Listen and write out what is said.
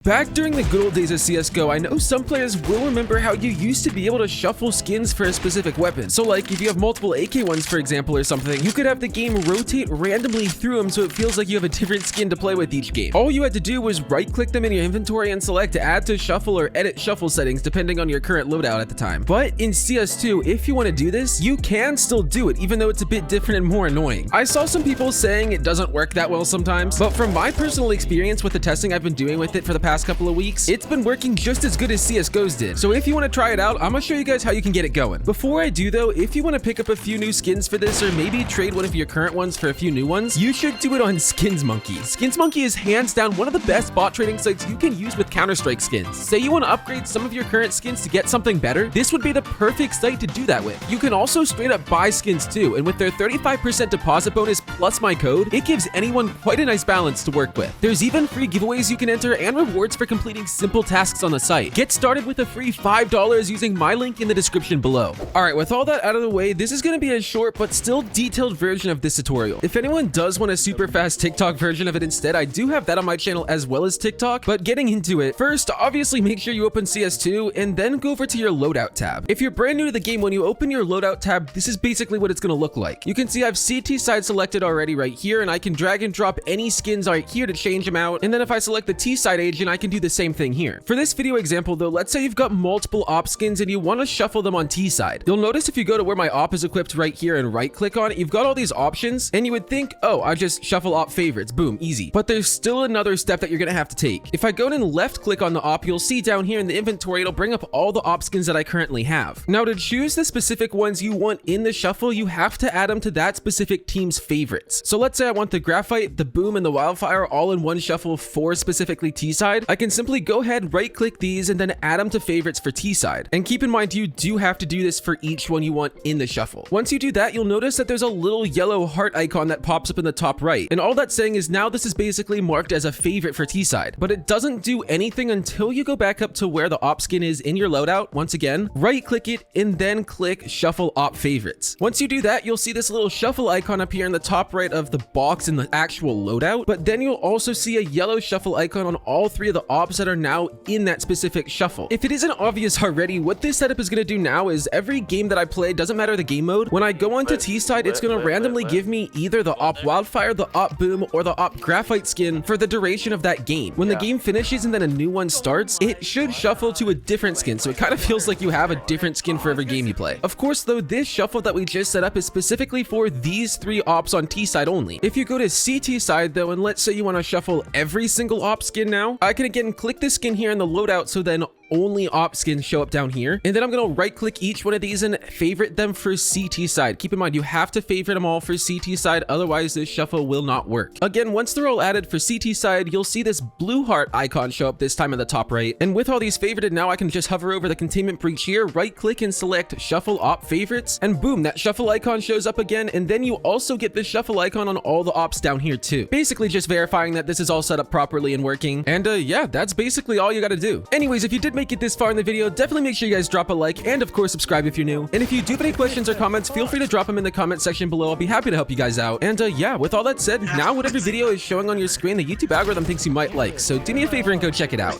Back during the good old days of CSGO, I know some players will remember how you used to be able to shuffle skins for a specific weapon. So like, if you have multiple AK ones, for example, or something, you could have the game rotate randomly through them so it feels like you have a different skin to play with each game. All you had to do was right-click them in your inventory and select add to shuffle or edit shuffle settings depending on your current loadout at the time. But in CS2, if you want to do this, you can still do it, even though it's a bit different and more annoying. I saw some people saying it doesn't work that well sometimes, but from my personal experience with the testing I've been doing with it for the past couple of weeks, it's been working just as good as CSGO's did. So if you want to try it out, I'm gonna show you guys how you can get it going. Before I do though, if you want to pick up a few new skins for this, or maybe trade one of your current ones for a few new ones, you should do it on SkinsMonkey. SkinsMonkey is hands down one of the best bot trading sites you can use with Counter-Strike skins. Say you want to upgrade some of your current skins to get something better, this would be the perfect site to do that with. You can also straight up buy skins too, and with their 35% deposit bonus plus my code, it gives anyone quite a nice balance to work with. There's even free giveaways you can enter and rewards for completing simple tasks on the site. Get started with a free $5 using my link in the description below. Alright, with all that out of the way, this is going to be a short but still detailed version of this tutorial. If anyone does want a super fast TikTok version of it instead, I do have that on my channel as well as TikTok, but getting into it, first, obviously make sure you open CS2 and then go over to your loadout tab. If you're brand new to the game, when you open your loadout tab, this is basically what it's going to look like. You can see I have CT side selected already right here, and I can drag and drop any skins right here to change them out, and then if I select the T side agent, I can do the same thing here. For this video example though, let's say you've got multiple op skins and you want to shuffle them on T side. You'll notice if you go to where my op is equipped right here and right click on it, you've got all these options, and you would think, oh, I just shuffle op favorites, boom, easy. But there's still another step that you're gonna have to take. If I go and left click on the op, you'll see down here in the inventory, it'll bring up all the op skins that I currently have. Now to choose the specific ones you want in the shuffle, you have to add them to that specific team's favorites. So let's say I want the graphite, the boom, and the wildfire all in one shuffle for specifically T side. I can simply go ahead, right click these, and then add them to favorites for T side. And keep in mind, you do have to do this for each one you want in the shuffle. Once you do that, you'll notice that there's a little yellow heart icon that pops up in the top right. And all that's saying is now this is basically marked as a favorite for T side, but it doesn't do anything until you go back up to where the op skin is in your loadout. Once again, right click it and then click shuffle op favorites. Once you do that, you'll see this little shuffle icon up here in the top right of the box in the actual loadout, but then you'll also see a yellow shuffle icon on all three of the ops that are now in that specific shuffle. If it isn't obvious already, what this setup is going to do now is every game that I play, doesn't matter the game mode, when I go onto T side, it's going to randomly give me either the op wildfire, the op boom, or the op graphite skin for the duration of that game. When the game finishes and then a new one starts, it should shuffle to a different skin, so it kind of feels like you have a different skin for every game you play. Of course though, this shuffle that we just set up is specifically for these three ops on T side only. If you go to CT side though, and let's say you want to shuffle every single op skin now, I can again click this skin here in the loadout, so then only op skins show up down here, and then I'm gonna right click each one of these and favorite them for CT side. Keep in mind, you have to favorite them all for CT side, otherwise this shuffle will not work. Again, once they're all added for CT side, you'll see this blue heart icon show up this time in the top right, and with all these favorited, now I can just hover over the containment breach here, right click and select shuffle op favorites, and boom, that shuffle icon shows up again, and then you also get the shuffle icon on all the ops down here too. Basically just verifying that this is all set up properly and working, and yeah, that's basically all you gotta do. Anyways, if you did make it this far in the video, definitely make sure you guys drop a like, and of course subscribe if you're new. And if you do have any questions or comments, feel free to drop them in the comment section below. I'll be happy to help you guys out. And yeah, with all that said, now whatever video is showing on your screen, the YouTube algorithm thinks you might like, so do me a favor and go check it out.